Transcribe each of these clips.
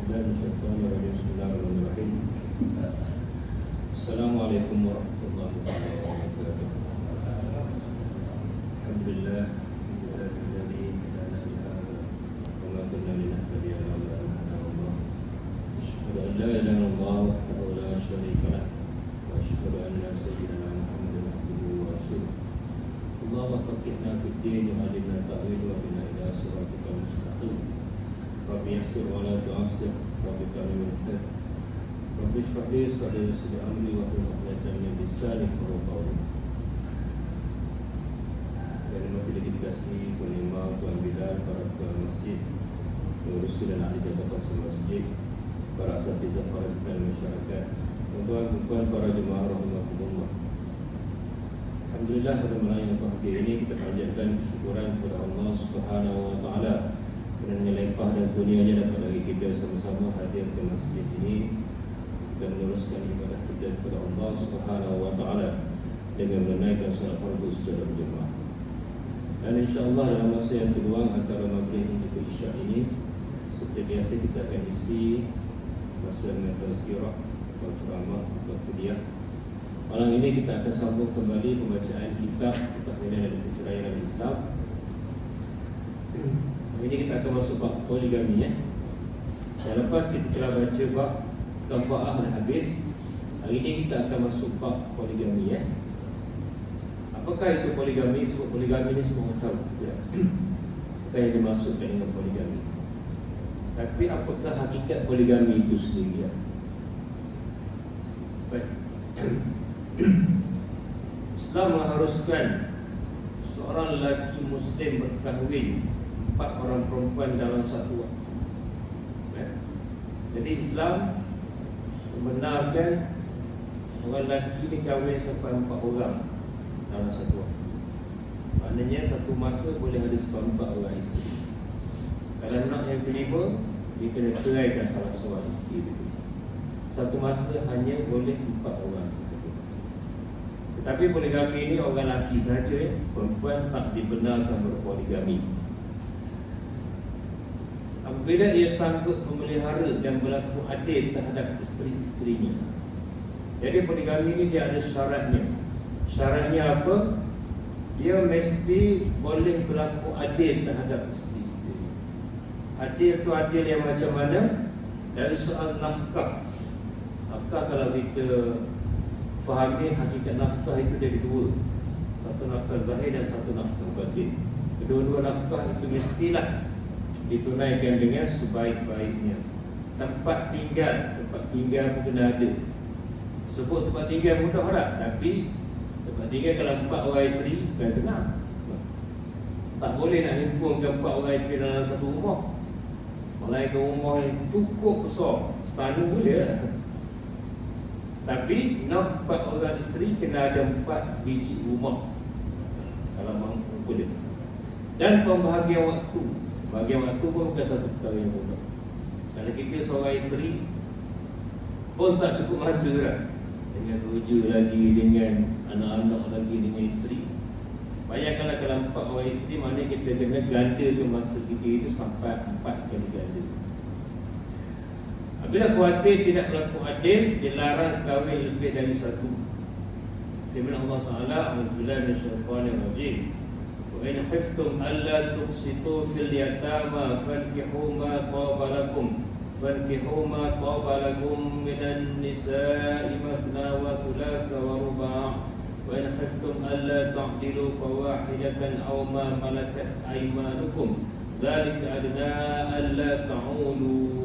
بالله من الشيطان الرجيم. بسم الله الرحمن الرحيم. السلام عليكم ورحمة الله وبركاته. الحمد لله الذي هدانا لهذا وما كنا لنهتدي لولا أن هدانا الله. أشهد أن لا إله إلا الله وحده لا شريك له وأشهد أن سيدنا محمدا عبده ورسوله. اللهم فقهنا في الدين وعلمنا التأويل وبنا إلى صراطك المستقيم. رب يسر ولا تعسر رب كرم الخير رب اشرح لي صدري ويسر لي أمري واحلل عقدة من لساني يفقهوا قولي. Dan masih dikasih penerima Tuan Bilal, para ketua masjid, pengurus dan ahli jabatan masjid, para asatizah, para pimpinan masyarakat, tuan-tuan, para jemaah rahimahumullah. Alhamdulillah, pada malam yang bahagia ini kita panjatkan kesyukuran kepada Allah Subhanahu wa taala kerana limpah dan kurnianya dapat lagi kita sama-sama hadir ke masjid ini dan meneruskan ibadah kita kepada Allah Subhanahu wa taala dengan menunaikan solat fardu secara berjemaah. Dan insya-Allah dalam masa yang terluang antara maghrib hingga isyak ini, seperti biasa kita akan isi masa dengan tazkirah atau ceramah atau kuliah. Malam ini kita akan sambung kembali pembacaan kitab Tahwilan dan Perceraian Islam. Ini kita akan masuk bab poligami ya. Dan lepas kita telah baca bab kafa'ah dah habis, hari ini kita akan masuk bab poligami ya. Apakah itu poligami? Sebab poligami ini semua tahu ya. Apa yang dimaksudkan dengan poligami? Tapi apakah hakikat poligami itu sendiri ya? Baik. Islam mengharuskan seorang lelaki Muslim berkahwin 4 orang perempuan dalam satu waktu. Jadi Islam membenarkan orang lelaki ni kahwin sampai 4 orang dalam satu waktu. Maknanya satu masa boleh ada sampai 4 orang isteri. Kalau nak yang kelima, dia kena ceraikan salah seorang isteri itu. Satu masa hanya boleh 4 orang sahaja. Tetapi poligami ini orang lelaki sahaja, perempuan tak dibenarkan berpoligami. Apabila ia sanggup memelihara dan berlaku adil terhadap isteri-isterinya. Jadi poligami ini dia ada syaratnya. Syaratnya apa? Dia mesti boleh berlaku adil terhadap isteri-isteri. Adil tu adil yang macam mana? Dari soal nafkah. Nafkah kalau kita fahami hakikat nafkah itu dari 2. Satu nafkah zahir dan satu nafkah batin. Kedua-dua nafkah itu mestilah ditunaikan dengan sebaik-baiknya. Tempat tinggal pun kena ada. Sebut tempat tinggal mudah tak? Tapi tempat tinggal kalau 4 orang isteri bukan senang. Tak boleh nak himpunkan 4 orang isteri dalam satu rumah. Melainkan rumah yang cukup besar, setanu boleh lah. Tapi nak 4 orang isteri kena ada 4 biji rumah kalau mampu boleh. Dan pembahagian waktu. Bahagian waktu pun bukan satu perkara yang mudah. Kalau kita seorang isteri pun tak cukup masa lah. Dengan kerja lagi, dengan anak-anak lagi, dengan isteri. Bayangkanlah kalau 4 orang isteri, maknanya kita kena gandakan masa kita itu sampai 4 kali ganda. Apabila khawatir tidak berlaku adil, dilarang kahwin lebih dari 1. Firman Allah Ta'ala, A'udzubillahi minasyaitonir rajim. Wa in khiftum alla tuqsitu fil yatama fankihu ma taba lakum minan nisa'i mathna wa thulatha wa ruba'. Wa in khiftum alla ta'dilu fawahidatan aw ma malakat aymanukum dzalika adna alla ta'ulu.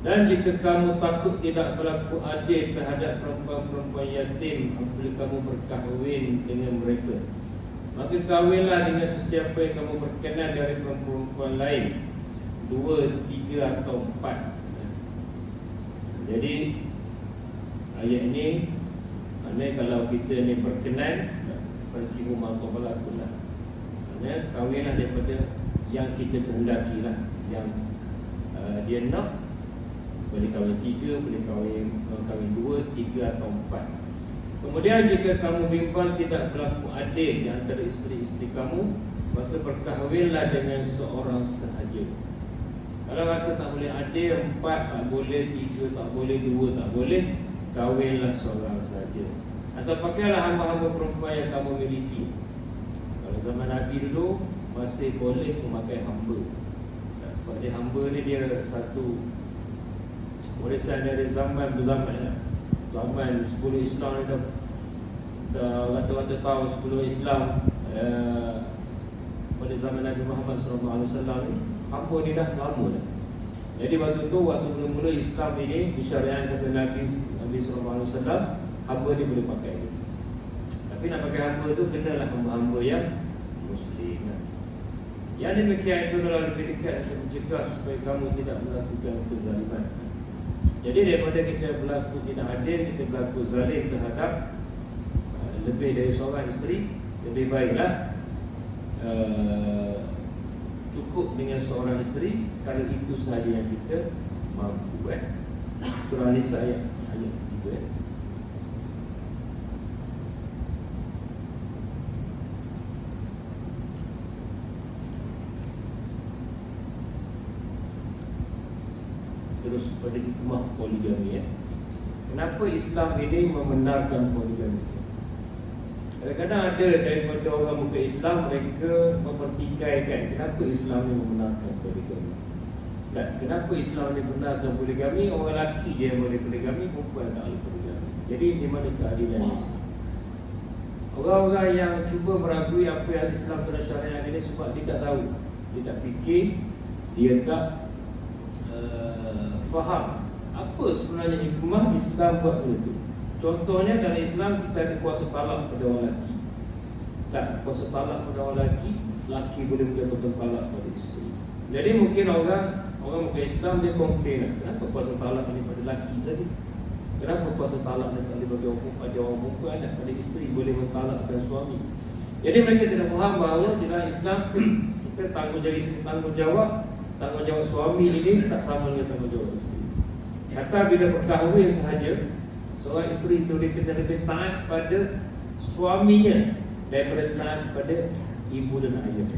Dan jika kamu takut tidak berlaku adil terhadap perempuan-perempuan yatim apabila kamu berkahwin dengan mereka, maka kahwinlah dengan sesiapa yang kamu berkenan dari perempuan lain, 2, 3 atau 4. Jadi ayat ini maknanya kalau kita ni berkenan, pergi rumah kau berlakulah. Maknanya kahwinlah daripada yang kita kehendaki lah. Yang dia nak, boleh kahwin 3, boleh kahwin 2, 3 atau 4. Kemudian jika kamu bimbang tidak berlaku adil di antara isteri-isteri kamu, maka berkahwinlah dengan seorang sahaja. Kalau rasa tak boleh adil, 4 tak boleh, 3 tak boleh, 2 tak boleh, kahwinlah seorang sahaja. Atau pakailah hamba-hamba perempuan yang kamu miliki. Kalau zaman Nabi dulu masih boleh memakai hamba. Sebab dia hamba ni dia satu warisan dari zaman berzaman lah. Zaman 10 Islam ni dah rata-rata tahu 10 Islam pada zaman Nabi Muhammad SAW ni, hamba ni dah lama dah. Jadi waktu tu, waktu mula-mula Islam ini disyariatkan oleh Nabi SAW, hamba ni boleh pakai dia. Tapi nak pakai hamba tu kenalah hamba-hamba yang Muslim. Yang demikian itu adalah lebih dekat untuk mencegah supaya kamu tidak melakukan kezaliman. Jadi daripada kita berlaku tidak adil, kita berlaku zalim terhadap lebih dari seorang isteri, lebih baiklah cukup dengan seorang isteri kalau itu sahaja yang kita mampu. Surah Nisa ayat 3. Terus kepada hikmah poligami. Kenapa Islam ini membenarkan poligami? Kadang-kadang ada daripada orang muka Islam, mereka mempertikaikan kenapa Islam ini membenarkan poligami. Dan kenapa Islam ini membenarkan poligami? Orang lelaki dia boleh poligami, perempuan tak boleh poligami. Jadi di mana keadilan Islam? Orang-orang yang cuba meragui apa yang Islam telah syariatkan ini sebab dia tak tahu, dia tak fikir, dia tak faham apa sebenarnya hikmah Islam buat itu. Contohnya dalam Islam kita ada kuasa talak pada orang lelaki. Tak, kuasa talak pada orang lelaki, lelaki boleh menjatuhkan talak pada isteri. Jadi mungkin orang muka Islam dia komplain, kenapa kuasa talak ni pada lelaki saja? Kenapa kuasa talak ni tak boleh bagi orang perempuan dan pada isteri boleh mentalakkan suami? Jadi mereka tidak faham bahawa di dalam Islam kita tanggungjawab suami ini tak sama dengan tanggungjawab isteri. Kata bila berkahwin sahaja, seorang isteri itu dia kena lebih taat pada suaminya daripada taat pada ibu dan ayah.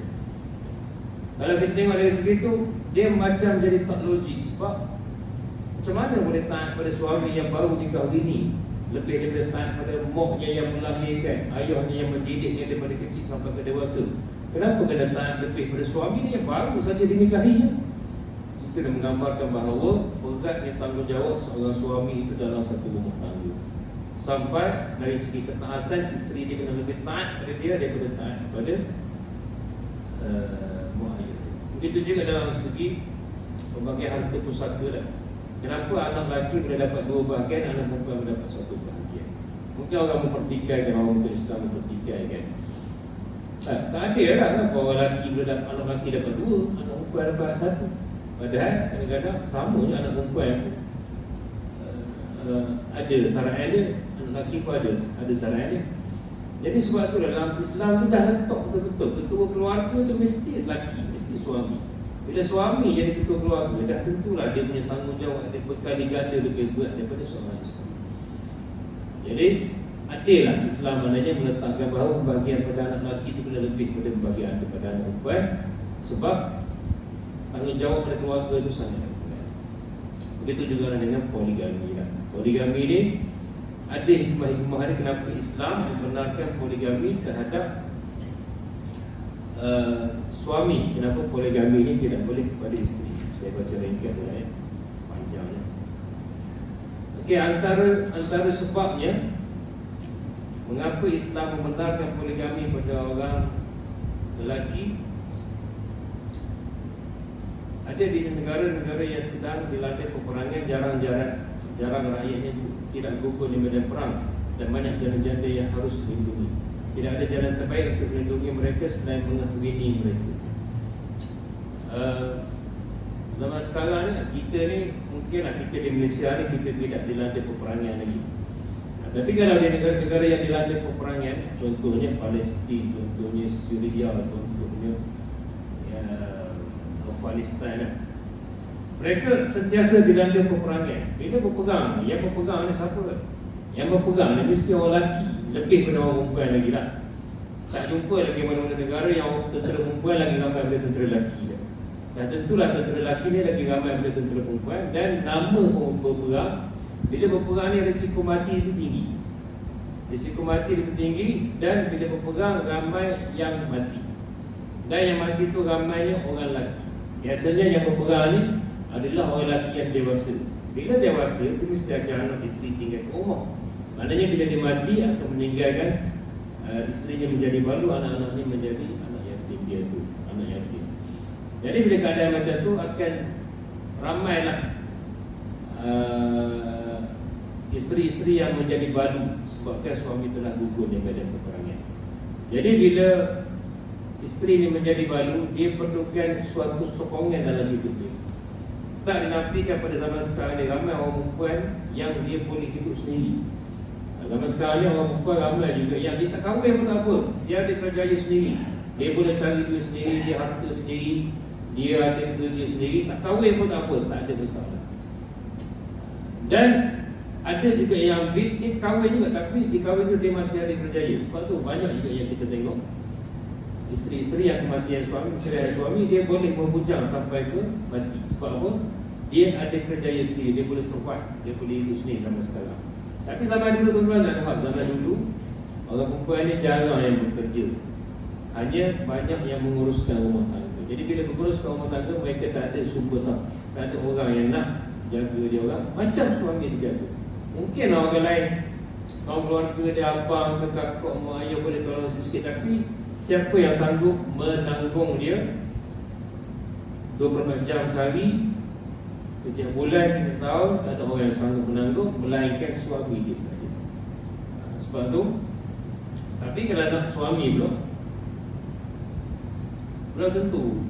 Kalau kita tengok dari segi itu, dia macam jadi tak logik. Sebab macam mana boleh taat pada suami yang baru dikahwini, lebih taat pada moknya yang melahirkan, ayahnya yang mendidiknya daripada kecil sampai ke dewasa? Kenapa kena taat lebih pada suami yang baru saja dinikahinya? Itu dah menggambarkan bahawa beratnya tanggungjawab seorang suami itu dalam satu rumah tangga. Sampai dari segi ketaatan, isteri dia kena lebih taat pada dia daripada taat kepada mak ayah. Begitu juga dalam segi pembagian harta pusaka dah. Kenapa anak lelaki boleh dapat 2 bahagian, anak perempuan boleh dapat 1 bahagian? Mungkin orang mempertikaikan, orang Islam mempertikaikan. Tak adil lah kan, orang lelaki boleh dapat, anak lelaki dapat 2, anak perempuan dapat 1. Padahal kadang-kadang sama je anak perempuan ada sarahan dia, anak lelaki pun ada sarahan dia. Jadi sebab tu dalam Islam ni dah letak betul-betul ketua keluarga tu mesti lelaki, mesti suami. Bila suami jadi ketua keluarga, dah tentulah dia punya tanggungjawab dia berkali ganda lebih berat daripada seorang isteri. Jadi adil lah Islam maknanya meletakkan bahawa bahagian pada anak lelaki itu kena lebih pada bahagian kepada anak perempuan. Sebab tanggungjawab pada keluarga itu sangat berat. Begitu juga dengan poligami lah. Poligami ini ada hikmah-hikmah dia kenapa Islam membenarkan poligami terhadap suami. Kenapa poligami ini tidak boleh kepada isteri? Saya baca ringkas panjangnya. Okey, antara sebabnya mengapa Islam membenarkan poligami pada orang lelaki, ada di negara-negara yang sedang dilanda peperangan, jarang rakyatnya tidak gugur di medan perang dan banyak janda-janda yang harus dilindungi. Tidak ada jalan terbaik untuk melindungi mereka selain mengahwini mereka. Zaman sekarang ni, kita ni mungkinlah kita di Malaysia ni kita tidak dilanda peperangan lagi. Tapi kalau di negara-negara yang dilanda peperangan, contohnya Palestin, contohnya Syria, contohnya Palestin, mereka sentiasa dilanda peperangan. Bila berperang, yang berperang ni siapa? Yang berperang ni mesti orang lelaki, lebih pada orang perempuan lagi lah. Tak jumpa lagi mana-mana negara yang tentera perempuan lagi ramai daripada tentera lelaki dah. Dan tentulah tentera lelaki ni lagi ramai daripada tentera perempuan. Dan nama berperang, bila berperang ni risiko mati itu tinggi. Risiko mati itu tinggi. Dan bila berperang ramai yang mati. Dan yang mati itu ramainya orang lelaki. Biasanya yang berperang ni adalah orang lelaki yang dewasa. Bila dewasa itu mesti akan anak isteri tinggal ke rumah. Maknanya bila dia mati atau meninggalkan isterinya menjadi balu, anak-anaknya menjadi anak yatim dia tu, anak yatim. Jadi bila keadaan macam tu akan ramailah isteri-isteri yang menjadi balu sebabkan suami telah gugur di medan peperangan. Jadi bila isteri ini menjadi balu, dia perlukan suatu sokongan dalam hidup dia. Tak dinafikan pada zaman sekarang ni ramai orang perempuan yang dia boleh hidup sendiri. Zaman sekarang ni orang perempuan ramai juga yang dia tak kahwin pun tak apa, dia ada kerjaya sendiri, dia boleh cari duit sendiri, dia harta sendiri, dia ada kerja sendiri, tak kahwin pun tak apa, tak ada masalah. Dan ada juga yang dia kahwin juga, tapi di kahwin tu dia masih ada kerjaya. Sebab tu banyak juga yang kita tengok isteri-isteri yang kematian suami, perceraian suami, dia boleh membujang sampai ke mati. Sebab apa? Dia ada kerjaya sendiri, dia boleh survive, dia boleh hidup sendiri sampai sekarang. Tapi zaman dulu tuan-tuan tak faham, zaman dulu orang perempuan ni jarang yang bekerja, hanya banyak yang menguruskan rumah tangga. Jadi bila menguruskan rumah tangga, mereka tak ada sumber sah, tak ada orang yang nak jaga dia orang macam suami dijaga. Mungkin orang lain, kaum keluarga dia, abang ke kakak, mak ayah boleh tolong sikit, tapi siapa yang sanggup menanggung dia 24 jam sehari, setiap bulan, kita tahu tak ada orang yang sanggup menanggung melainkan suami dia saja. Sebab tu, tapi kalau nak suami belum tentu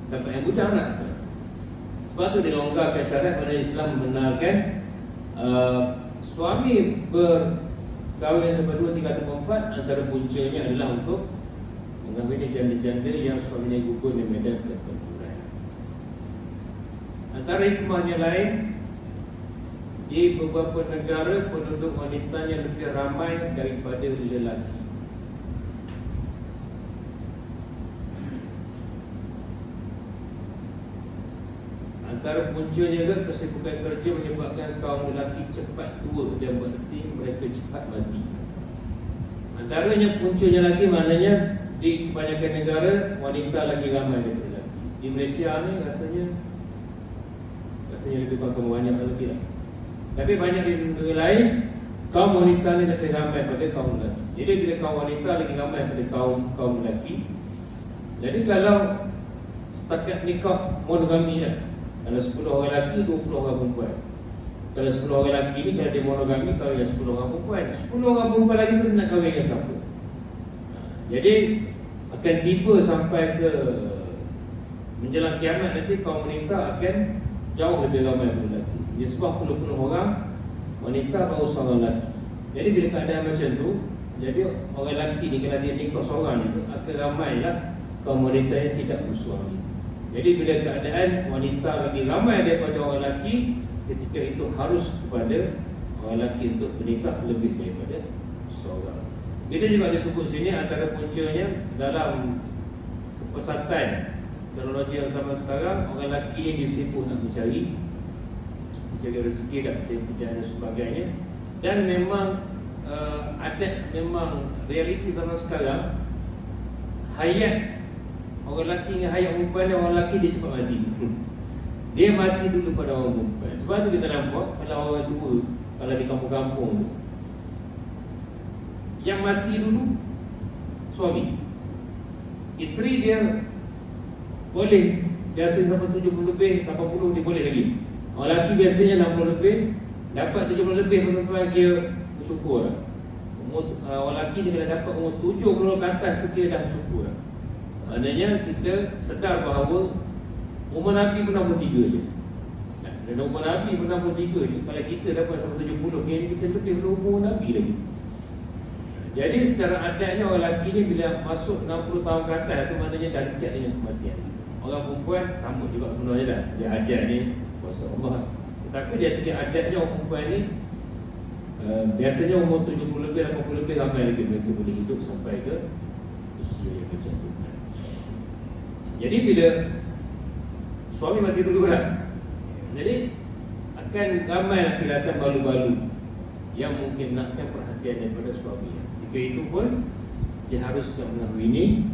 dapat yang bujang lah. Sebab tu dia longgarkan syarat pada Islam membenarkan suami berkahwin sampai 2, 3 atau 4, antara puncanya adalah untuk mengahwini janda-janda yang suaminya gugur di medan pertempuran. Antara hikmahnya lain, di beberapa negara penduduk wanitanya lebih ramai daripada lelaki. Antara puncanya juga kesibukan kerja menyebabkan kaum lelaki cepat tua dan berarti mereka cepat mati. Antaranya puncanya lagi maknanya di kebanyakan negara wanita lagi ramai daripada lelaki. Di Malaysia ni rasanya lebih kurang sama banyak lagi lah. Tapi banyak di negara lain kaum wanita ni lebih ramai daripada kaum lelaki. Jadi bila kaum wanita lagi ramai daripada kaum lelaki, jadi kalau setakat nikah monogami lah, kalau 10 orang lelaki, 20 orang perempuan. Kalau 10 orang lelaki ni, kalau dia monogami, kahwin dengan 10 orang perempuan. 10 orang perempuan lagi tu nak kahwin dengan siapa? Jadi akan tiba sampai ke menjelang kiamat nanti kaum wanita akan jauh lebih ramai daripada lelaki. Dia sebab penuh orang wanita baru seorang lelaki. Jadi bila keadaan macam tu, jadi orang lelaki ni kalau dia nikah seorang ni akan ramailah kaum wanita yang tidak bersuami. Jadi bila keadaan wanita lagi ramai daripada orang lelaki, ketika itu harus kepada orang lelaki untuk menikah lebih daripada seorang. Itu juga disebut sini antara puncanya dalam kepesatan teknologi yang zaman sekarang, orang lelaki yang disibuk nak mencari rezeki dan pekerjaan dan sebagainya. Dan memang memang realiti zaman sekarang, hayat orang lelaki dengan hayat perempuan, orang lelaki dia cepat mati. Dia mati dulu pada orang perempuan. Sebab tu kita nampak kalau orang tua, kalau di kampung-kampung tu, yang mati dulu suami. Isteri dia boleh biasa sampai 70 lebih, 80 dia boleh lagi. Orang lelaki biasanya 60 lebih, dapat 70 lebih tuan-tuan, kira bersyukur lah. Orang lelaki ni kalau dapat umur 70 ke atas tu kira dah bersyukur lah. Maknanya kita sedar bahawa umur Nabi pun 63 je. Dan umur Nabi pun 63 je. Kalau kita dapat sampai 70, kira kita lebih daripada umur Nabi lagi. Jadi secara adatnya orang lelaki ni bila masuk 60 tahun ke atas tu maknanya dah dekat dengan kematian. Orang perempuan sama juga sebenarnya dah. Dia ajar ni kuasa Allah. Tapi dari segi adatnya orang perempuan ni biasanya umur 70 lebih, 80 lebih ramai lagi mereka boleh hidup sampai ke usia yang macam tu. Jadi bila suami mati dulu dah, jadi akan ramai laki-laki balu-balu yang mungkin nakkan perhatian daripada suami. Ketika itu pun diharuskan mengahwini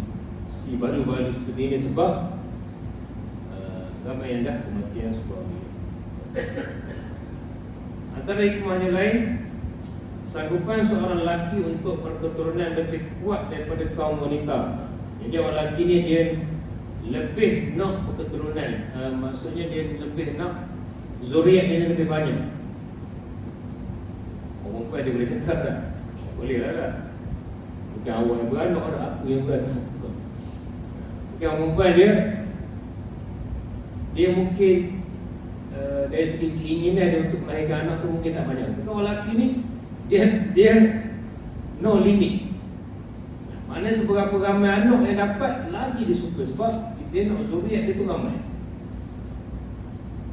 si balu-balu seperti ini sebab ramai yang dah kematian suami. Antara hikmahnya lain, sanggupan seorang lelaki untuk berketurunan lebih kuat daripada kaum wanita. Jadi orang lelaki ni dia lebih nak berketurunan, maksudnya dia lebih nak zuriat dia lebih banyak. Orang perempuan dia boleh cakap tak? Boleh lah. Bukan awak yang beranak dah, aku yang beranak. Bukan orang perempuan dia mungkin dari segi keinginan dia untuk melahirkan anak tu mungkin tak banyak. Tapi orang lelaki ni dia no limit. Mana seberapa ramai anak yang dapat lagi dia suka sebab dia nak zuriat dia tu ramai.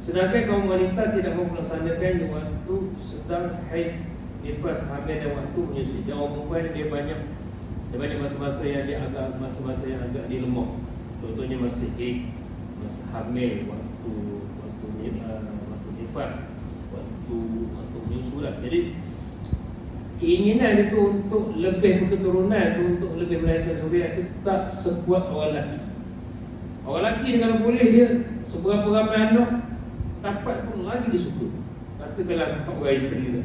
Sedangkan kaum wanita tidak mahu melaksanakan waktu sedang haid, nifas, hamil dan waktu menyusui. Dan orang perempuan dia banyak masa-masa yang dia agak lemah. Contohnya masa haid, masa hamil, waktu nifas, waktu menyusui lah. Jadi keinginan dia tu untuk lebih berketurunan tu, untuk lebih melahirkan zuriat tu tak sekuat orang lelaki. Orang lelaki ni kalau boleh dia seberapa ramai anak dapat pun lagi dia suka. Katakanlah orang isteri tu,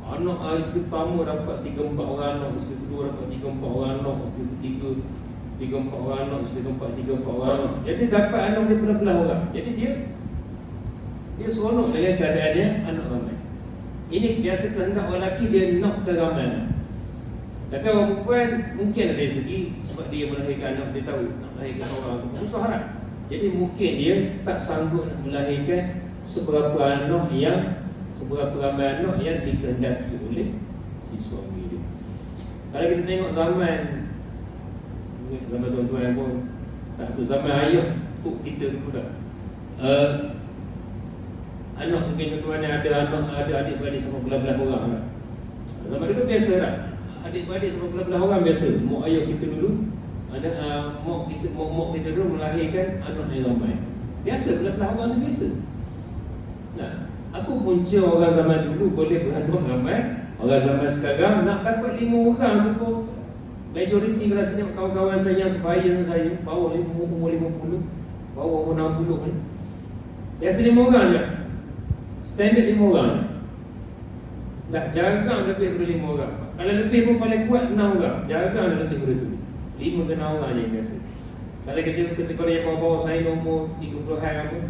anak isteri pertama dapat 3-4 orang anak, isteri kedua dapat 3-4 orang anak, isteri ketiga 3-4 orang anak, isteri keempat 3-4 orang anak. Jadi dapat anak dia belah-belah orang. Jadi dia seronok dengan keadaannya anak ramai. Ini biasa kehendak orang lelaki, dia nak ke ramai anak. Tapi orang perempuan mungkin ada segi sebab dia melahirkan anak, dia tahu nak melahirkan orang tu susah lah. Jadi mungkin dia tak sanggup nak melahirkan seberapa ramai anak yang dikehendaki oleh si suami dia. Kalau kita tengok zaman tuan-tuan pun tak tu, zaman ayah tu kita dulu dah. Anak mungkin tuan-tuan ada adik-beradik sama belah-belah orang lah. Zaman dulu biasa lah, adik-beradik sama belah-belah orang biasa. Mak ayah kita dulu mak kita dulu melahirkan anak yang ramai. Biasa belah-belah orang tu biasa. Nah, aku punca orang zaman dulu boleh beranak ramai. Orang zaman sekarang nak dapat 5 orang tu pun majoriti rasanya kawan-kawan saya yang sebaya dengan saya, bawah umur 50, bawah umur 60 ni. Biasa 5 orang je. Standard 5 orang je. Tak jarang lebih daripada 5 orang. Kalau lebih pun paling kuat 6 orang. Jarang lebih daripada tu. 5 ke 6 orang je yang biasa. Kalau ketika yang bawah-bawah saya umur 30-an pun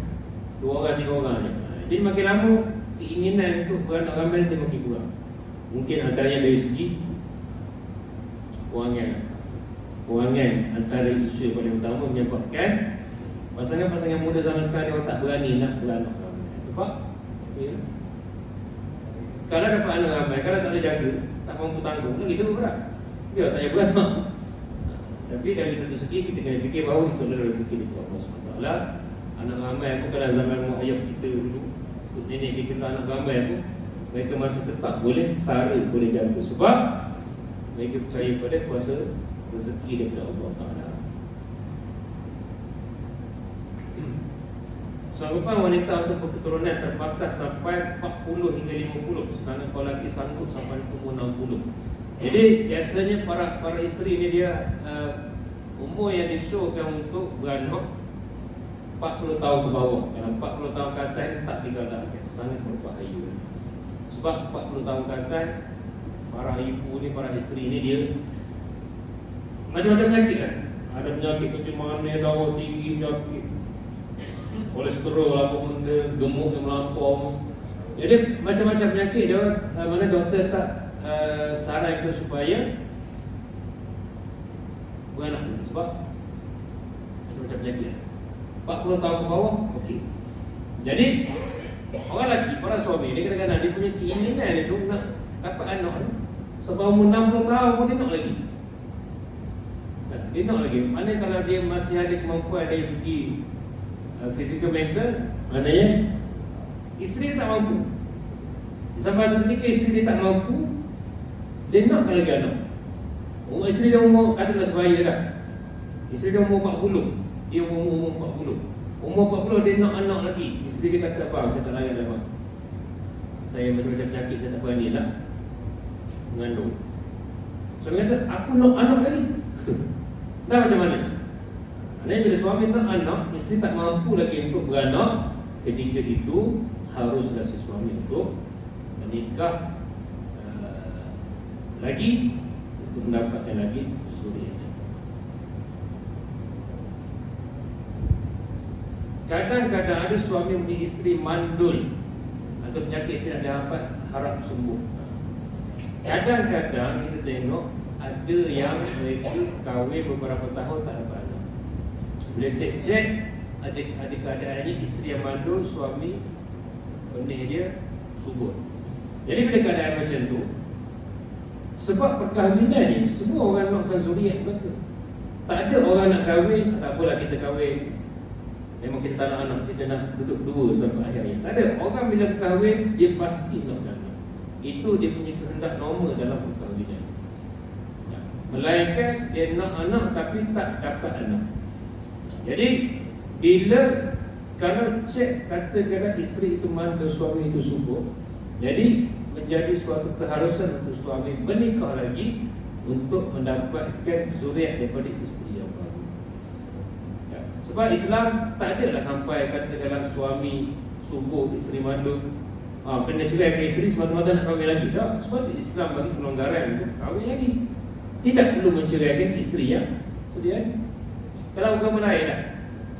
2 orang 3 orang je. Jadi makin lama keinginan untuk beranak ramai dia makin kurang. Mungkin antaranya dari segi kewangan antara isu yang paling utama menyebabkan pasangan-pasangan muda zaman sekarang orang tak berani nak beranak ramai. Sebab kalau dapat anak ramai, kalau tak ada jaga, tak mampu tanggung, lagi teruk berat. Dia tak payah beranak. Tapi dari satu segi kita kena fikir bahawa itu adalah rezeki dari Allah SWT. Anak ramai pun kalau zaman mak ayah kita dulu, nenek kita anak ramai pun mereka masih tetap boleh sara, boleh jaga. Sebab mereka percaya pada kuasa rezeki daripada Allah Ta'ala. Sanggupan wanita untuk berketurunan terbatas sampai 40 hingga 50, sedangkan kalau lelaki sanggup sampai umur 60. Jadi biasanya para isteri ni dia umur yang disyorkan untuk beranak 40 tahun ke bawah. Kalau 40 tahun ke atas ni tak digalakkan, sangat berbahaya. Sebab 40 tahun ke atas, para ibu ni, para isteri ni dia macam-macam penyakit kan. Ada penyakit kencemaran, darah tinggi, penyakit kolesterol, apa benda, gemuk yang melampau. Jadi macam-macam penyakit dia, mana doktor tak sarankan supaya beranak. Sebab macam-macam penyakit 40 tahun ke bawah, okey. Jadi orang lelaki, para suami dia kadang-kadang dia punya keinginan dia tu nak dapat anak ni sampai umur 60 tahun pun dia nak lagi. Dia nak lagi. Mana kalau dia masih ada kemampuan dari segi fizikal mental, maknanya Isteri dia tak mampu. Sampai satu ketika isteri dia tak mampu, dia nakkan lagi anak. Isteri dia umur, katakanlah sebaya dah. Isteri dia umur 40, dia umur 40. Umur 40 dia nak anak lagi. Isteri dia kata, "Abang, saya tak layak dah, bang. Saya macam-macam penyakit, saya tak berani lah mengandung." Suami kata, "Aku nak anak lagi." Dah macam mana? Maknanya bila suami nak anak, isteri tak mampu lagi untuk beranak, ketika itu haruslah si suami untuk menikah lagi untuk mendapatkan lagi zuriat. Kadang-kadang ada suami punya isteri mandul atau penyakit tidak dapat harap sembuh. Kadang-kadang kita tengok ada yang mereka kahwin beberapa tahun tak dapat anak. Bila cek-cek ada keadaannya isteri yang mandul, suami benih dia subur. Jadi bila keadaan macam tu, sebab perkahwinan ni semua orang nakkan zuriat mereka. Tak ada orang nak kahwin, tak apalah kita kahwin, memang kita tak nak anak, kita nak duduk dua sampai akhir hayat. Tak ada. Orang bila berkahwin, dia pasti nak anak. Itu dia punya kehendak normal dalam perkahwinan. Melainkan dia nak anak tapi tak dapat anak. Jadi bila kalau cek katakanlah isteri itu mandul, suami itu subur, jadi menjadi suatu keharusan untuk suami menikah lagi untuk mendapatkan zuriat daripada isteri yang baru. Sebab Islam tak ada lah sampai katakanlah suami subur, isteri mandul, kena ceraikan isteri semata-mata nak kahwin lagi. Tak, sebab Islam bagi kelonggaran untuk kahwin lagi. Tidak perlu menceraikan isteri yang sedia. Kalau agama lain tak,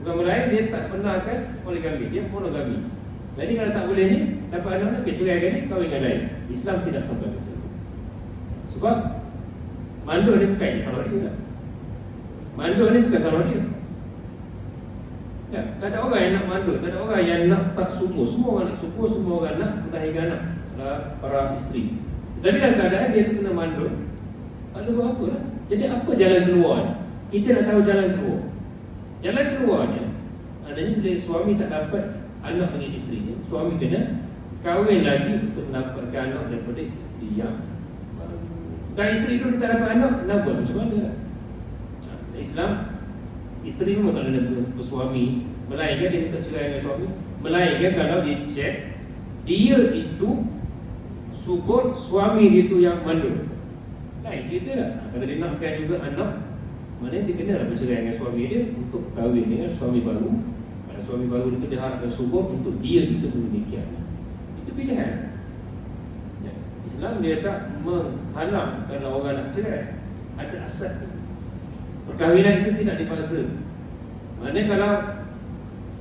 agama lain dia tak benarkan poligami, dia monogami. Jadi kalau tak boleh ni, dapat anak nak ceraikan ni, kahwin dengan lain. Islam tidak sampai macam tu. Sebab mandul ni bukan salah dia lah. Mandul ni bukan salah dia. Ya, tak ada orang yang nak mandul, tak ada orang yang nak tak subur. Semua orang nak subur, semua orang nak melahirkan anak, para isteri. Tapi dalam keadaan dia terkena mandul, tak ada buat apa lah. Jadi apa jalan keluarnya? Kita nak tahu jalan keluar. Jalan keluarnya adanya bila suami tak dapat anak dengan isterinya, suami kena kahwin lagi untuk mendapatkan anak daripada isteri yang baru. Dan isteri itu tak dapat anak, nak buat macam mana? Islam, isteri memang tak ada bersuami, melainkan dia minta cerai dengan suami, melainkan kalau dia cek dia itu subur, suami dia itu yang mandul. Lain cerita lah. Kalau dia nakkan juga anak, maknanya dia kena lah bercerai dengan suami dia untuk kahwin dengan suami baru. Kalau suami baru itu dia harapkan subur untuk dia itu memiliki anak. Itu pilihan. Ya. Islam dia tak menghalang kalau orang nak cerai. Ada asas. Perkahwinan itu tidak dipaksa. Maknanya kalau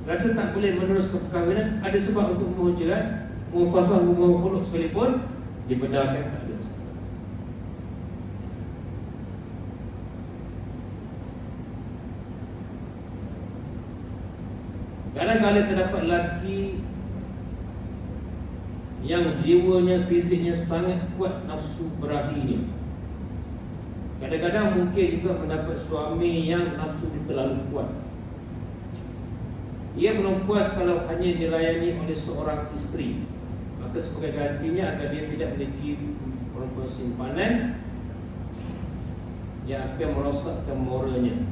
rasa tak boleh meneruskan perkahwinan, ada sebab untuk mohon cerai, mohon fasakh, mohon khulud sekalipun, dibenarkan, tak ada masalah. Kadang-kadang terdapat lelaki yang jiwanya, fiziknya sangat kuat nafsu berahinya. Kadang-kadang mungkin juga mendapat suami yang nafsu dia terlalu kuat. Ia belum puas kalau hanya dilayani oleh seorang isteri, maka sebagai gantinya agar dia tidak memiliki perempuan simpanan yang akan merosakkan moralnya.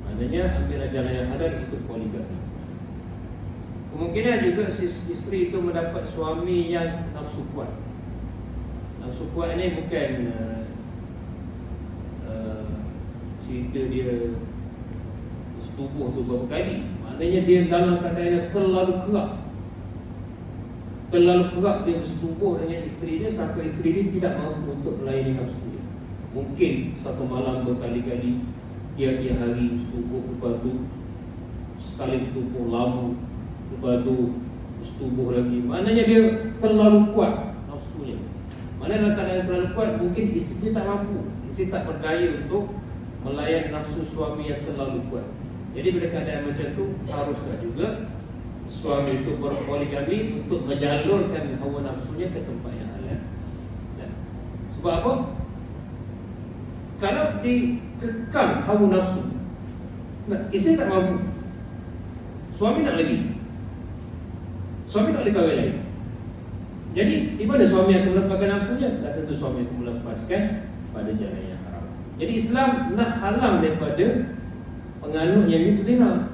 Maknanya ambil jalan yang halal, itu poligami. Kemungkinan juga isteri itu mendapat suami yang nafsu kuat. Nafsu kuat ini bukan cerita dia setubuh tu berapa kali. Maknanya dia dalam keadaan yang terlalu kerap. Terlalu kerap dia bersetubuh dengan isteri dia sampai isteri dia tidak mampu untuk melayani nafsu dia. Mungkin satu malam berkali-kali, tiap-tiap hari bersetubuh, lepas tu sekali bersetubuh lama, lepas tu bersetubuh lagi. Maknanya dia terlalu kuat nafsunya. Maknanya dalam keadaan terlalu kuat, mungkin isteri dia tak mampu, isteri tak berdaya untuk melayan nafsu suami yang terlalu kuat. Jadi pada keadaan macam tu, haruslah juga suami itu berpoligami untuk menyalurkan hawa nafsunya ke tempat yang halal. Sebab apa? Kalau dikekang hawa nafsu, isteri tak mampu, suami nak lagi, suami tak boleh kahwin lain. Jadi di mana suami akan melepaskan nafsunya? Tak tentu suami akan melepaskan pada jalan yang haram. Jadi Islam nak halang daripada penganut yang ini berzina.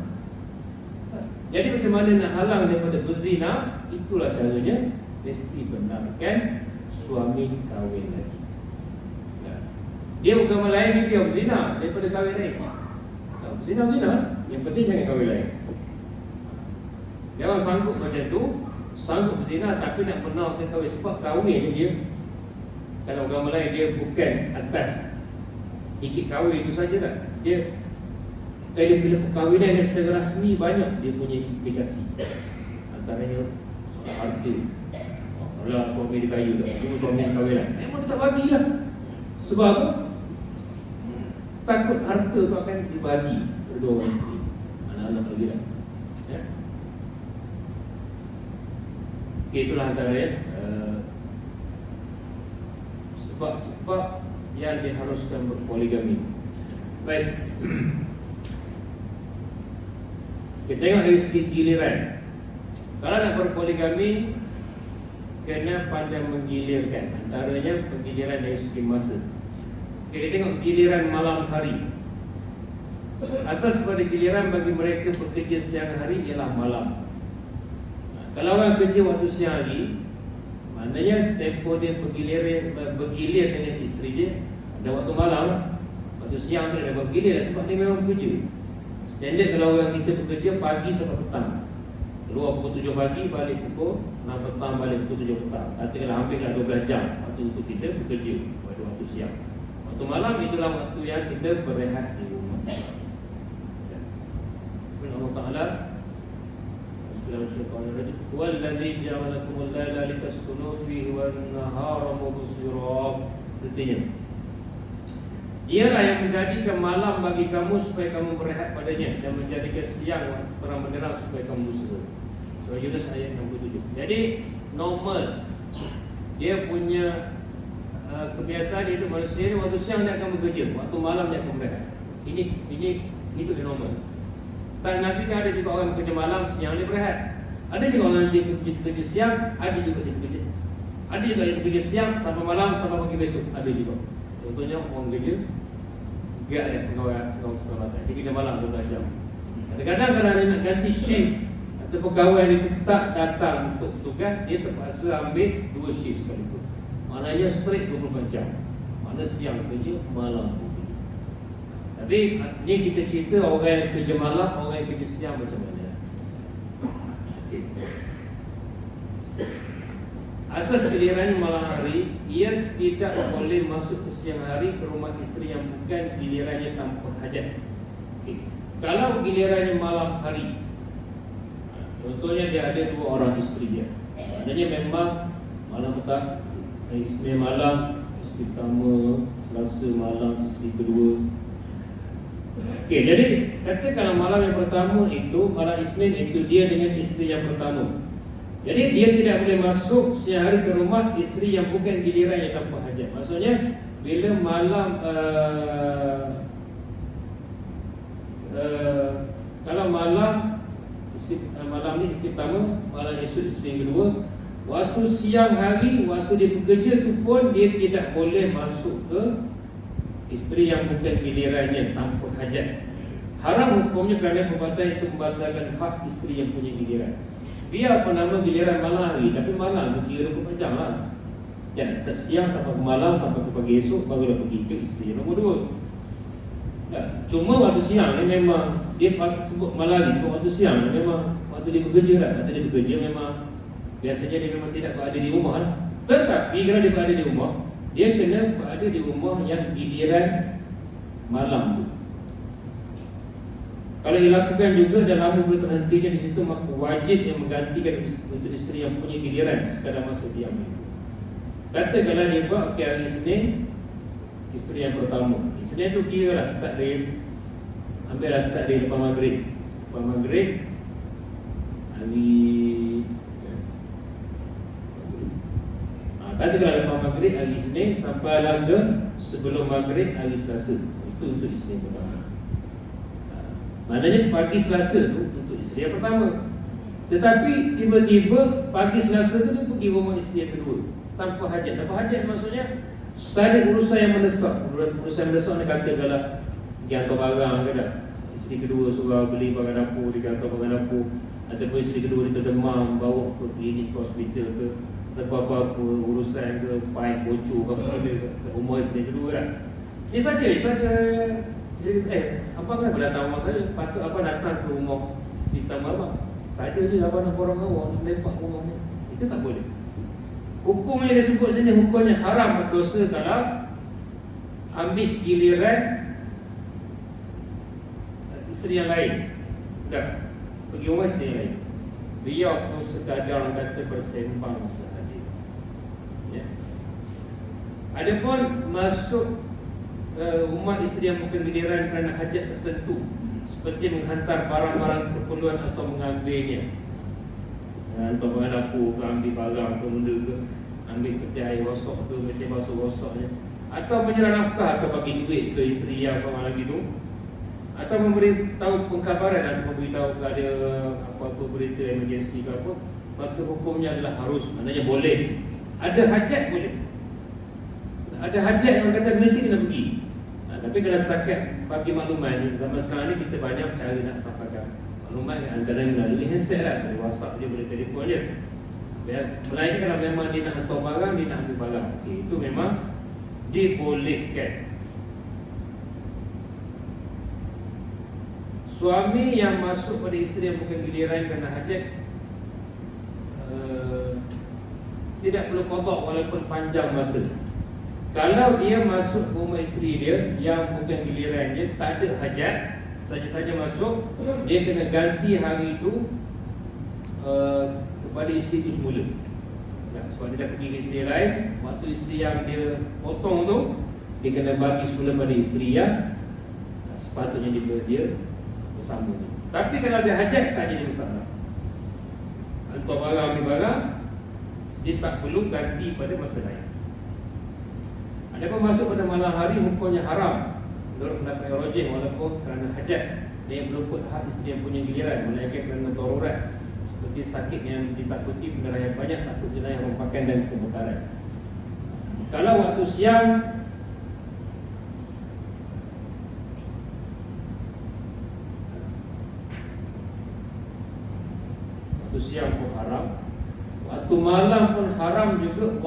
Jadi macam mana nak halang daripada berzina? Itulah caranya, mesti benarkan suami kahwin lagi. Dia bukan melayan, dia biar berzina daripada kahwin lain. Berzina, yang penting jangan kahwin lain. Dia orang sanggup macam tu, sanggup berzina tapi nak benarkan kahwin. Sebab kahwin dia, kalau agama lain dia bukan atas tiket kahwin itu saja lah. Dia bila perkahwinan yang secara rasmi banyak dia punya implikasi. Antaranya soal harta. Kalau suami dia kaya dah, cuma suami dia kahwin lah, memang dia tak bagilah. Sebab apa? Takut harta tu akan dibagi kedua orang isteri, anak-anak lagi lah. Okay, itulah antaranya sebab-sebab yang diharuskan berpoligami. Baik. Kita tengok dari segi giliran. Kalau nak berpoligami, kena pandai menggilirkan. Antaranya penggiliran dari segi masa. Kita tengok giliran malam hari. Asas pada giliran bagi mereka bekerja siang hari ialah malam. Kalau orang kerja waktu siang hari, maknanya tempoh dia bergilir dengan isteri dia ada waktu malam. Waktu siang tu dia bergilir sebab dia memang bekerja. Standard kalau orang kita bekerja pagi sampai petang. Keluar pukul 7 pagi, balik pukul 6 petang, balik pukul 7 petang. Artinya hampirlah 12 jam waktu untuk kita bekerja pada waktu siang. Waktu malam itulah waktu yang kita berehat di rumah. Allah Ta'ala Wallazi ja'alakumul laila litaskunu fihi wan nahara mubsira. Artinya, Dialah yang menjadikan malam bagi kamu supaya kamu berehat padanya, dan menjadikan siang waktu terang benderang supaya kamu bersujud. Surah Yunus ayat 67. Jadi normal dia punya kebiasaan hidup manusia ni, waktu siang dia akan bekerja, waktu malam dia akan berehat. Ini hidup yang normal. Tak nafikan ada juga orang bekerja malam, siang dia berehat. Ada juga orang dia bekerja siang, ada juga yang bekerja siang sampai malam sampai pagi besok, ada juga. Contohnya orang kerja gak ada pegawai keselamatan, dia kerja malam 12 jam. Kadang-kadang kalau dia nak ganti shift atau pegawai dia tetap datang untuk tugas, dia terpaksa ambil 2 shift sekalipun. Maknanya straight 24 jam. Mana siang kerja, malam kerja. Tapi ni kita cerita orang yang kerja malam, orang yang kerja siang macam mana. Okay. Asas gilirannya malam hari, ia tidak boleh masuk ke siang hari ke rumah isteri yang bukan gilirannya tanpa hajat. Okay. Kalau gilirannya malam hari, contohnya dia ada 2 orang isteri dia, maknanya memang malam petang, Isnin malam isteri pertama, Selasa malam isteri kedua. Okey, jadi kata kalau malam yang pertama itu, malam Isnin itu dia dengan isteri yang pertama. Jadi dia tidak boleh masuk siang hari ke rumah isteri yang bukan gilirannya tanpa hajat. Maksudnya bila malam kalau malam ni isteri pertama, malam esok isteri yang kedua, waktu siang hari, waktu dia bekerja tu pun dia tidak boleh masuk ke isteri yang bukan gilirannya tanpa hajat. Haram hukumnya kerana perbuatan itu membatalkan hak isteri yang punya giliran. Biar nama giliran malam hari, tapi malam tu kira 24 jam lah. Jadi siang sampai ke malam, sampai ke pagi esok, barulah pergi ke isteri yang nombor 2. Cuma waktu siang ni memang dia sebut malam hari, sebut waktu siang ni memang waktu dia bekerja lah. Waktu dia bekerja memang biasanya dia memang tidak berada di rumah lah. Tetapi kalau dia berada di rumah, dia kena berada di rumah yang giliran malam tu. Kalau dilakukan juga dan lama boleh terhentinya di situ, maka wajib yang menggantikan untuk isteri yang punya giliran sekadar masa diam itu. Katakanlah dia buat hari Isnin, isteri yang pertama. Isnin tu kira lah start dari, ambil lah start dari lepas maghrib. Lepas maghrib hari katakanlah lepas maghrib hari Isnin sampai lah ke sebelum maghrib hari Selasa. Itu untuk isteri yang pertama. Maknanya pagi Selasa tu untuk isteri yang pertama. Tetapi tiba-tiba pagi Selasa tu dia pergi rumah isteri yang kedua tanpa hajat. Tanpa hajat maksudnya tak ada urusan yang mendesak. Urusan mendesak ni katakanlah pergi hantar barang ke dah. Isteri kedua suruh beli barang dapur, dia hantar barang dapur. Ataupun isteri kedua dia terdemam, bawa ke klinik, ke hospital ke, ataupun apa-apa urusan ke, paip bocor ke apa ke rumah isteri kedua kan. Dia saja apa kan datang rumah saya, patut apa datang ke rumah isteri pertama abang. Saja je abang nak orang awak nak lepak rumah ni. Itu tak boleh. Hukum yang disebut sini hukumnya haram berdosa kalau ambil giliran isteri yang lain. Dah pergi rumah isteri yang lain. Biar pun sekadar kata bersembang sahaja. Ya. Adapun masuk rumah isteri yang bukan giliran kerana hajat tertentu, seperti menghantar barang-barang keperluan atau mengambilnya, hantar barang dapur ke, ambil barang ke, benda ke, ambil peti air rosok ke, mesin basuh rosoknya, atau menyerah nafkah atau bagi duit ke isteri yang seorang lagi tu, atau memberi tahu pengkabaran atau memberitahu ada apa-apa berita emergency ke apa, maka hukumnya adalah harus, maknanya boleh. Ada hajat boleh, ada hajat yang kata mesti kena pergi. Tapi kalau setakat bagi makluman, zaman sekarang ni kita banyak cara nak sampaikan maklumat, antara melalui handset lah, boleh WhatsApp dia, boleh telefon dia. Ya, melainkan kalau memang dia nak hantar barang, dia nak ambil barang, itu memang dibolehkan. Suami yang masuk pada isteri yang bukan giliran kerana hajat tidak perlu qada walaupun panjang masa. Kalau dia masuk rumah isteri dia yang bukan giliran dia, tak ada hajat, saja-saja masuk, dia kena ganti hari itu kepada isteri itu semula. Sebab dia dah pergi ke isteri lain, waktu isteri yang dia potong tu, dia kena bagi semula pada isteri yang sepatutnya dia bersama. Tapi kalau dia hajat, tak jadi masalah. Hantar barang, ambil barang, dia tak perlu ganti pada masa lain. Adapun masuk pada malam hari, hukumnya haram menurut pendapat yang rajih, walaupun kerana hajat dia yang meluput hak isteri yang punya giliran, melainkan kerana darurat seperti sakit yang ditakuti, penderaian banyak, takut jenayah, rompakan dan kebakaran. Kalau waktu siang, pun haram, waktu malam pun haram juga,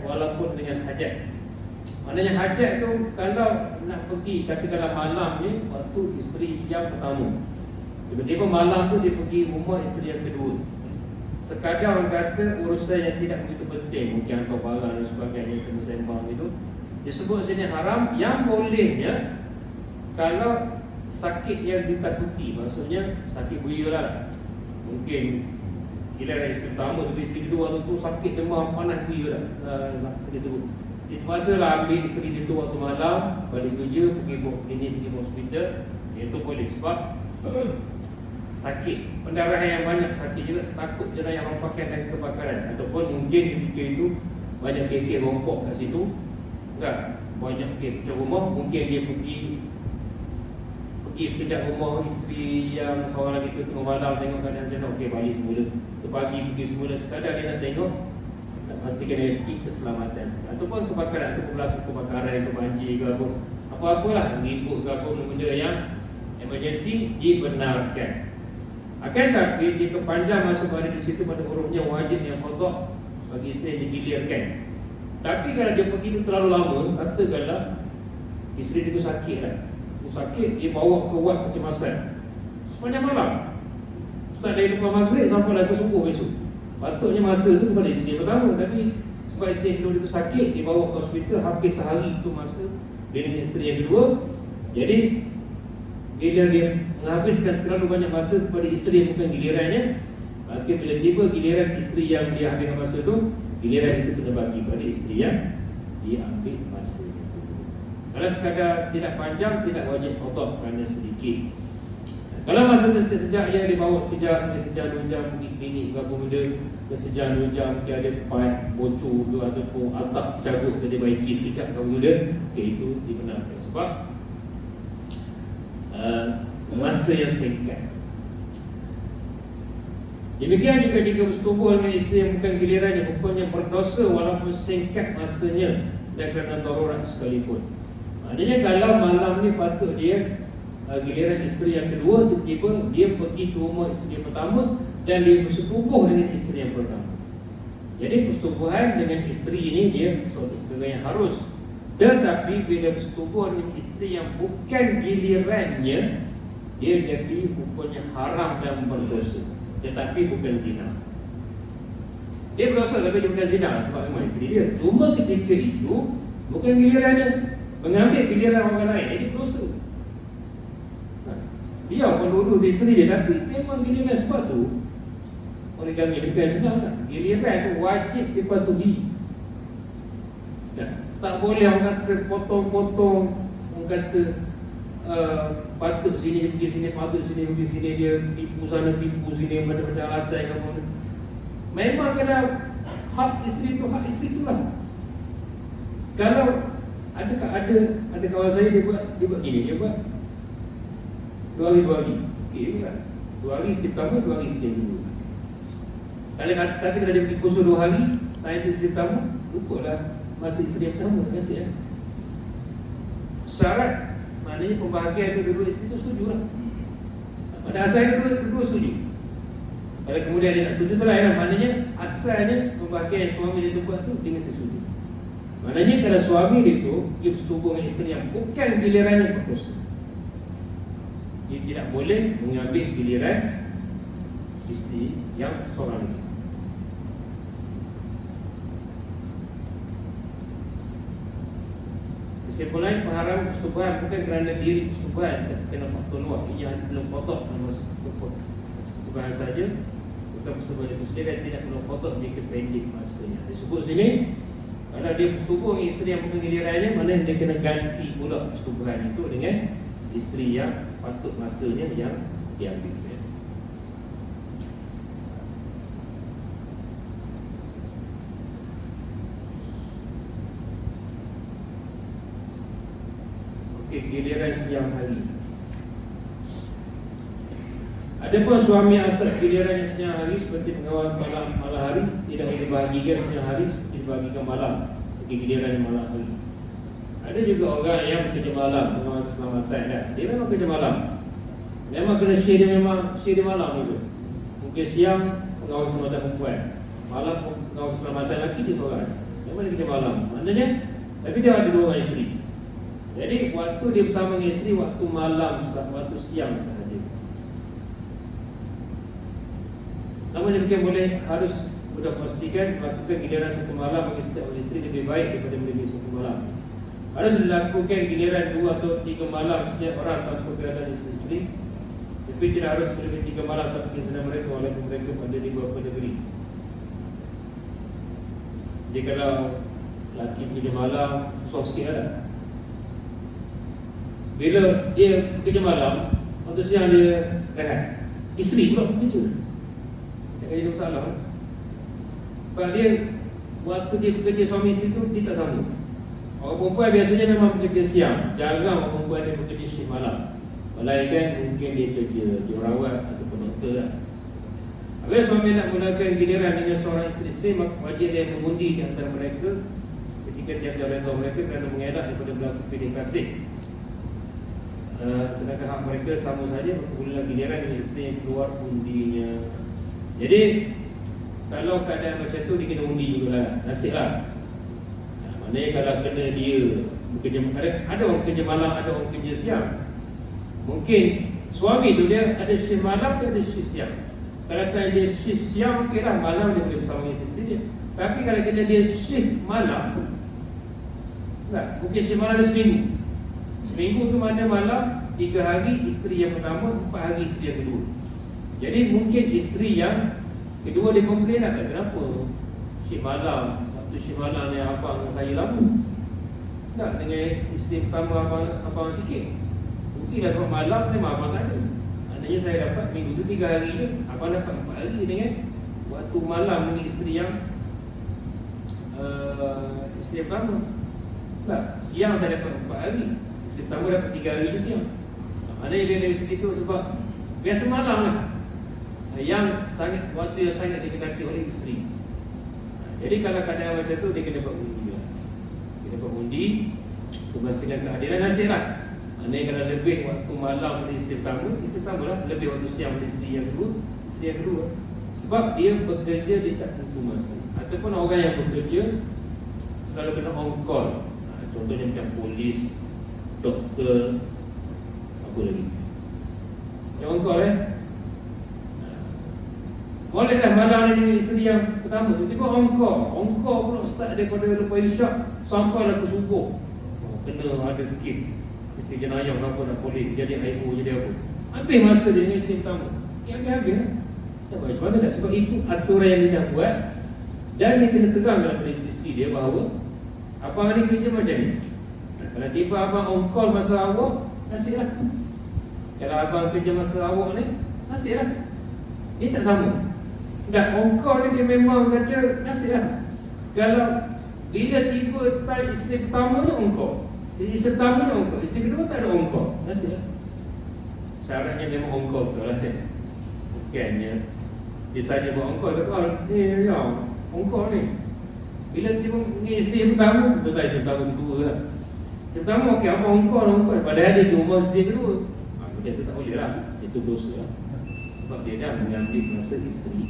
walaupun dengan hajat. Maknanya hajat tu kalau nak pergi, katakanlah malam ni waktu isteri yang pertama, tiba-tiba malam tu dia pergi rumah isteri yang kedua, sekadar orang kata urusan yang tidak begitu penting, mungkin hantar barang dan sebagainya, sembang itu disebut sini haram. Yang bolehnya kalau sakit yang ditakuti, maksudnya sakit buaya lah, mungkin giliran isteri pertama tapi isteri kedua tu sakit demam panas buaya dah, sakit tu dia terpaksa lah ambil isteri dia tu waktu malam, balik kerja, pergi klinik, pergi hospital. Itu boleh sebab sakit, pendarahan yang banyak, sakit juga, takut jenayah rompakan dan kebakaran. Ataupun mungkin ketika itu banyak kek rompok kat situ kan, banyak kek pecah rumah, mungkin dia pergi sekejap rumah isteri yang seorang lagi tu tengah malam, tengok keadaan macam mana, okey balik semula. Tu pagi pergi semula, sekadar dia nak tengok, nak pastikan dia sikit keselamatan. Ataupun kebakaran, ataupun berlaku kebakaran ke, banjir ke apa-apalah, ribut ke apa, benda yang emergency, dibenarkan. Akan tapi jika panjang masa berada di situ, pada hurufnya wajib yang qada bagi isteri yang digilirkan. Tapi kalau dia pergi itu terlalu lama, katakanlah isteri itu sakit lah, sakit, dia bawa ke wad kecemasan sepanjang malam, start dari lepas maghrib sampai lah ke subuh besok. Patutnya masa tu kepada isteri pertama, tapi sebab isteri kedua itu sakit, dia bawa ke hospital, habis sehari itu masa dia dengan isteri yang kedua. Jadi bila dia menghabiskan terlalu banyak masa kepada isteri yang bukan gilirannya, maka bila tiba giliran isteri yang dia ambil masa tu, giliran itu kena bagi pada isteri yang dia ambil masa itu. Kalau sekadar tidak panjang, tidak wajib qada kerana sedikit. Kalau masa tu sejak yang dibawa sekejap, sejak 2 jam pergi klinik ke apa benda, sejak 2 jam mungkin ada paip bocor ke, ataupun atap tercabut ke, dia baiki sekejap ke benda, itu dibenarkan sebab masa yang singkat. Demikian juga jika bersetubuh dengan isteri yang bukan gilirannya, hukumnya berdosa walaupun singkat masanya dan kerana darurat sekalipun. Maknanya kalau malam ni patut dia giliran isteri yang kedua, tiba-tiba dia pergi ke rumah isteri yang pertama dan dia bersetubuh dengan isteri yang pertama. Jadi persetubuhan dengan isteri ini dia suatu perkara yang harus. Tetapi bila bersetubuh dengan isteri yang bukan gilirannya, dia jadi hukumnya haram dan berdosa. Tetapi bukan zina. Dia berdosa tapi dia bukan zina sebab memang isteri dia. Cuma ketika itu bukan gilirannya, mengambil giliran orang lain, jadi berdosa. Dia pun duduk di isteri dia, tapi memang giliran sebab tu orang kami bukan senang tak? Giliran tu wajib dipatuhi. Tak boleh orang kata potong-potong, orang kata patut sini dia pergi sini, patut sini pergi sini, dia tipu sana tipu sini, macam-macam alasan kamu. Memang kalau hak isteri tu hak isteri tu lah. Kalau ada kawan saya dia buat gini, dia buat 2 hari. Okey kan? 2 hari isteri pertama, 2 hari isteri kedua. Kalau kata kalau dia pergi kursus 2 hari, tanya tu isteri pertama, luputlah masa isteri yang pertama, terima kasih ya. Syarat maknanya pembahagian itu kedua isteri itu setuju lah. Pada asalnya kedua setuju. Kalau kemudian dia tak setuju tu lain lah. Maknanya asalnya pembahagian suami dia tu buat tu dia mesti setuju. Maknanya kalau suami dia tu dia bersetubuh dengan isteri yang bukan gilirannya berdosa, dia tidak boleh mengambil giliran isteri yang seorang lagi. Kesimpulan pengharam persetubuhan bukan kerana diri persetubuhan, tapi kerana faktor luar yang belum kotor dalam persetubuhan saja. Bukan persetubuhan itu sendiri dan tidak belum kotor jika pendek masanya. Disebut sini kalau dia bersetubuh dengan isteri yang bukan gilirannya, mana dia kena ganti pula persetubuhan itu dengan isteri yang patut masanya yang diambil. Giliran siang hari. Adapun suami asas giliran siang hari seperti pengawal malam hari tidak boleh dibahagikan siang hari seperti dibahagikan malam, giliran malam hari. Ada juga orang yang bekerja malam, pengawal keselamatan kan? Dia memang kerja malam. Memang kena share dia malam itu. Mungkin siang pengawal keselamatan perempuan, malam pengawal keselamatan lelaki dia seorang. Memang dia kerja malam. Maknanya tapi dia ada 2 orang isteri. Jadi waktu dia bersama dengan isteri waktu malam, waktu siang sahaja. Namun demikian boleh harus sudah pastikan melakukan giliran satu malam bagi setiap isteri lebih baik daripada menjadi satu malam. Harus dilakukan giliran 2 atau 3 malam setiap orang tanpa keadaan isteri. Tapi tidak harus lebih 3 malam tanpa kesenangan mereka walaupun mereka ada di beberapa negeri. Jadi kalau lelaki kerja malam susah sikit lah. Bila dia kerja malam, waktu siang dia rehat. Isteri pula bekerja. Tak ada masalah. Sebab dia waktu dia bekerja suami isteri tu dia tak sama. Orang perempuan biasanya memang bekerja siang. Jarang orang perempuan dia bekerja shift malam. Melainkan mungkin dia kerja jururawat ataupun doktor lah. Apabila suami nak menggunakan giliran dengan seorang isteri, maka wajib dia mengundi di antara mereka ketika tiap-tiap reda mereka kerana mengelak daripada berlaku pilih kasih. Sedangkan hak mereka sama saja, bolehlah giliran dengan isteri yang keluar undinya. Jadi kalau keadaan macam tu dia kena undi jugalah, nasib lah. Maknanya kalau kena dia bekerja, ada orang kerja malam, ada orang kerja siang. Mungkin suami tu dia ada shift malam, dia ada shift siang. Kalau dia shift siang, okey lah, malam dia boleh bersama dengan isteri dia. Tapi kalau kena dia shift malam, tak, mungkin shift malam dia seminggu. Seminggu tu mana malam 3 hari isteri yang pertama, 4 hari isteri yang kedua. Jadi mungkin isteri yang kedua dia komplain lah, kenapa shift malam, waktu shift malam ni abang dengan saya lama. Tak, dengan isteri pertama abang sikit. Mungkinlah sebab malam memang abang tak ada. Maknanya saya dapat minggu tu 3 hari je, abang dapat 4 hari dengan waktu malam dengan isteri yang isteri pertama. Tak, siang saya dapat 4 hari, isteri pertama dapat 3 hari je siang. Maknanya dia dari situ sebab biasa malam lah. yang sangat waktu yang sangat dikenali oleh isteri. Jadi kalau keadaan macam tu dia kena buat undi lah. Kena buat undi untuk memastikan keadilan nasib lah. Maknanya kalau lebih waktu malam pada isteri pertama lah, lebih waktu siang pada isteri yang kedua. Sebab dia bekerja di tak tentu masa. Ataupun orang yang bekerja selalu kena on call. Contohnya macam polis, doktor, apa lagi yang on call bolehlah malam ni dengan isteri yang pertama tiba-tiba on call pula start daripada lepas isyak sampailah ke subuh. Kena ada kes jenayah apa nak polis jadi IO jadi apa, habis masa dia dengan isteri pertama habis tak macam mana tak, sebab itu aturan yang dia dah buat. Dan dia kena tegang dalam pada isteri dia bahawa abang ni kerja macam ni. Kalau tiba abang on call masa awak, nasib lah. Kalau abang kerja masa awak ni, nasib lah. Dia tak sama. Dan on call ni dia memang kata nasib lah. Kalau bila tiba time isteri pertama ni on call, isteri pertama ni on call, isteri kedua tak ada on call, nasib lah. Syaratnya memang on call betul lah. Bukannya dia saja buat on call, kata ni ya, on call ni. Bila tiba ni isteri pertama, betul tak isteri pertama tu tua lah. Isteri pertama okey, apa on call. Padahal dia di rumah isteri kedua. Macam tu tak boleh lah. Itu dosa lah. Sebab dia dah mengambil masa isteri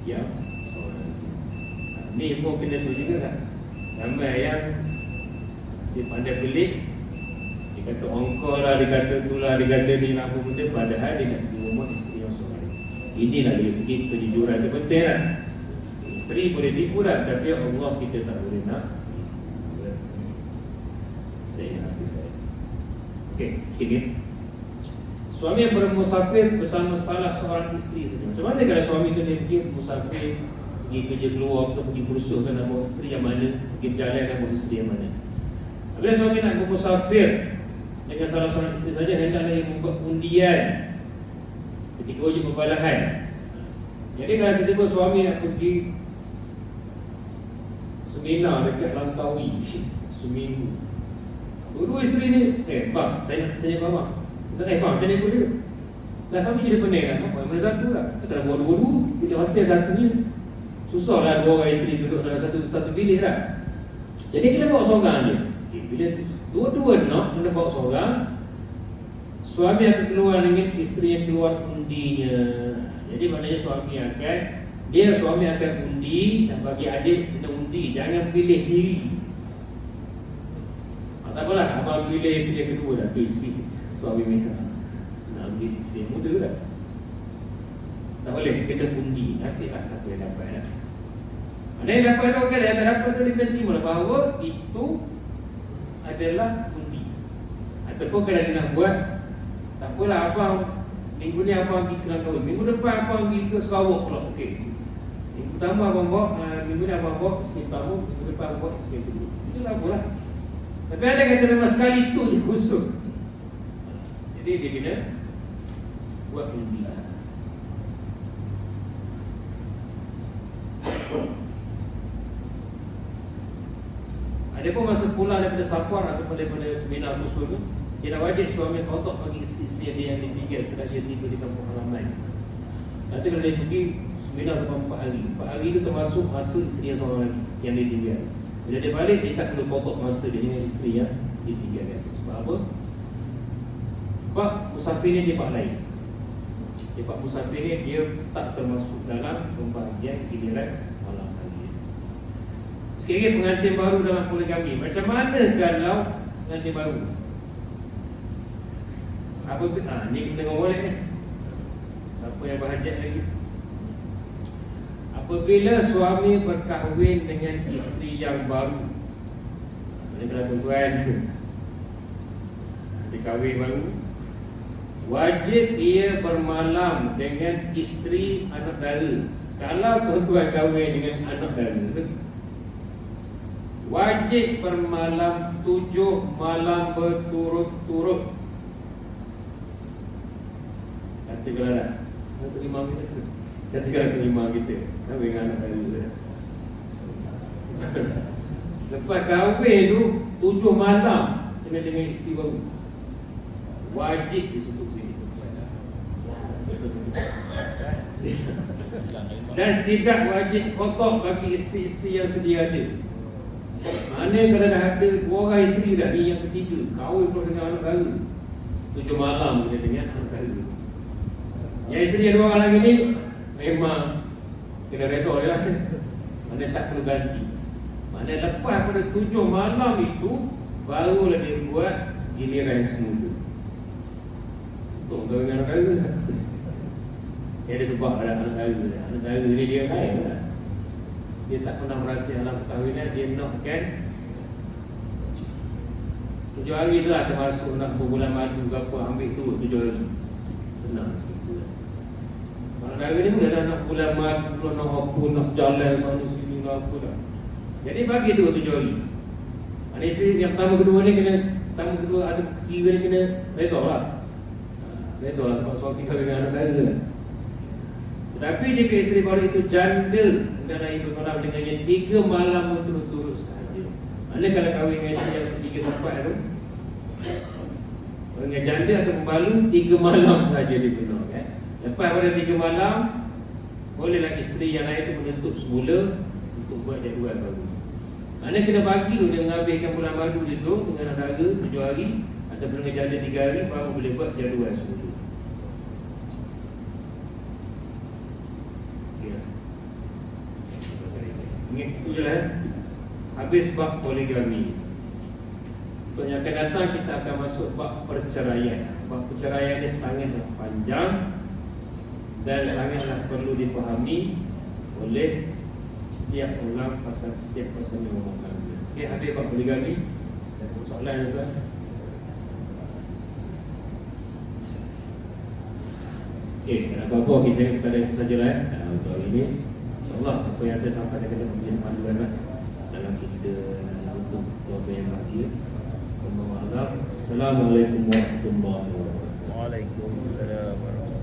yang seorang lagi. Ni pun kena tu juga kan. Ramai yang dia pandai pelik. Dia kata on call lah, dia kata tu lah, dia kata ni nak apa benda. Padahal dia nak di rumah isteri yang seorang lagi. Inilah dari segi kejujuran itu penting lah. Isteri boleh tipu dah, tapi Allah kita tak boleh nak. Saya nak tipu. Okey, sikit. Suami yang bermusafir bersama salah seorang isteri saja. Macam mana kalau suami tu dia pergi musafir, pergi kerja keluar, pergi kursus kan, nak bawa isteri yang mana, pergi berjalan nak bawa isteri yang mana. Bila suami nak bermusafir dengan salah seorang isteri saja, hendaklah ia membuat undian ketika uji perbalahan. Jadi kalau tiba-tiba suami nak pergi seminar dekat Langkawi seminggu, dua isteri ni, bang, saya nak bang. Bang, saya nak ikut dia. Dah sampai jadi pening kan? Mana satu lah. Kita dah buat dua-dua. Bila hotel satunya susahlah dua orang isteri duduk dalam satu bilik lah. Jadi kita bawa seorang dia. Bila dua-dua nak kena bawa seorang, suami akan keluar dengan isteri yang keluar undinya. Jadi maknanya suami akan undi dan bagi adik kena undi. Jangan pilih sendiri. Tak apalah, abang pilih isteri yang kedua dah. Tu isteri suami mereka nak ambil isteri muda lah. Tak boleh, kena undi. Nasib lah siapa yang dapat lah. Mana yang dapat tu kan, yang tak dapat tu dia kena terima lah bahawa itu adalah undi. Ataupun kalau dia nak buat, tak apalah abang, minggu ni abang pergi ke Langkawi, minggu depan abang pergi ke Sarawak pula. Okey, minggu pertama abang bawa, minggu ni abang bawa isteri pertama, minggu depan abang bawa isteri kedua. Itu tak apalah. Tapi ada kata memang sekali tu je khusus. Jadi dia kena buat undi. Ada pun masa pulang daripada safar ataupun daripada seminar usul tu, dia dah wajib suami kotak bagi isteri dia yang ditinggal setelah dia tiba di kampung halaman. Nanti kalau dia pergi seminar sampai 4 hari, 4 hari itu termasuk masa isteri yang seorang lagi yang dia tinggal. Bila dia balik, dia tak perlu kotak masa dia dengan isteri yang ditinggalkan. Sebab apa? Sebab musafir ni dia buat lain. Sebab musafir ni dia tak termasuk dalam pembahagian giliran malam hari. Sekali lagi pengantin baru dalam poligami. Macam mana kalau pengantin baru? Ni kena dengan boleh ni. Siapa yang berhajat lagi? Apabila suami berkahwin dengan isteri yang baru, ini kalau tuan-tuan dia kahwin baru, wajib ia bermalam dengan isteri anak dara. Kalau tuan-tuan kahwin dengan anak dara, wajib bermalam 7 malam berturut-turut. Katakanlah dah, untuk imam kita, katakanlah untuk imam kita kahwin dengan anak dara. Lepas kahwin tu 7 malam kena dengan isteri baru. Wajib disebut sini. Dan tidak wajib khotob bagi isteri-isteri yang sedia ada. Mana kalau dah ada 2 orang isteri dah, ni yang ketiga, kahwin pula dengan anak dara, 7 malam dia dengan anak dara. Yang isteri ada 2 orang lagi ni memang kena redha je lah. Mana tak perlu ganti. Mana lepas pada 7 malam itu barulah dia buat giliran semula. Untuk kahwin dengan anak dara. Dia ada sebab ada anak dara. Anak dara ni dia lain lah. Dia tak pernah merasa alam perkahwinan. Dia nakkan 7 hari tu lah, termasuk nak berbulan madu ke apa, ambil tu 7 hari. Senang sikit. Anak dara ni pun dah nak bulan madu, nak apa, nak jalan sana sini ke apa dah. Jadi bagi tu 7 hari. Ada isteri yang pertama kedua ni kena, pertama kedua ada ketiga ni kena redha lah. Redha lah sebab suami kahwin dengan anak dara lah. Tetapi jika isteri baru itu janda dalam hidup malam dengannya 3 malam berturut-turut sahaja. Mana kalau kahwin dengan isteri yang 3 tempat tu, dengan janda atau pembalu 3 malam sahaja dibenarkan. Lepas pada 3 malam, bolehlah isteri yang lain itu menuntut semula untuk buat jadual baru. Mana kena bagi dulu dia menghabiskan bulan madu dia tu dengan anak dara 7 hari ataupun dengan janda 3 hari, baru boleh buat jadual semula. Itu je lah. Habis bab poligami. Untuk yang akan datang kita akan masuk bab perceraian. Bab perceraian ini sangatlah panjang dan sangatlah perlu difahami oleh setiap orang, setiap pasangan rumah tangga. Okey, habis bab poligami. Ada soalan tuan? Okey, apa-apa kita sekadar sajalah untuk hari ini. InsyaAllah apa yang saya sampaikan akan menjadi panduan dalam kita untuk keluarga yang bahagia. Assalamualaikum warahmatullahi wabarakatuh. Waalaikumsalam warahmatullahi wabarakatuh.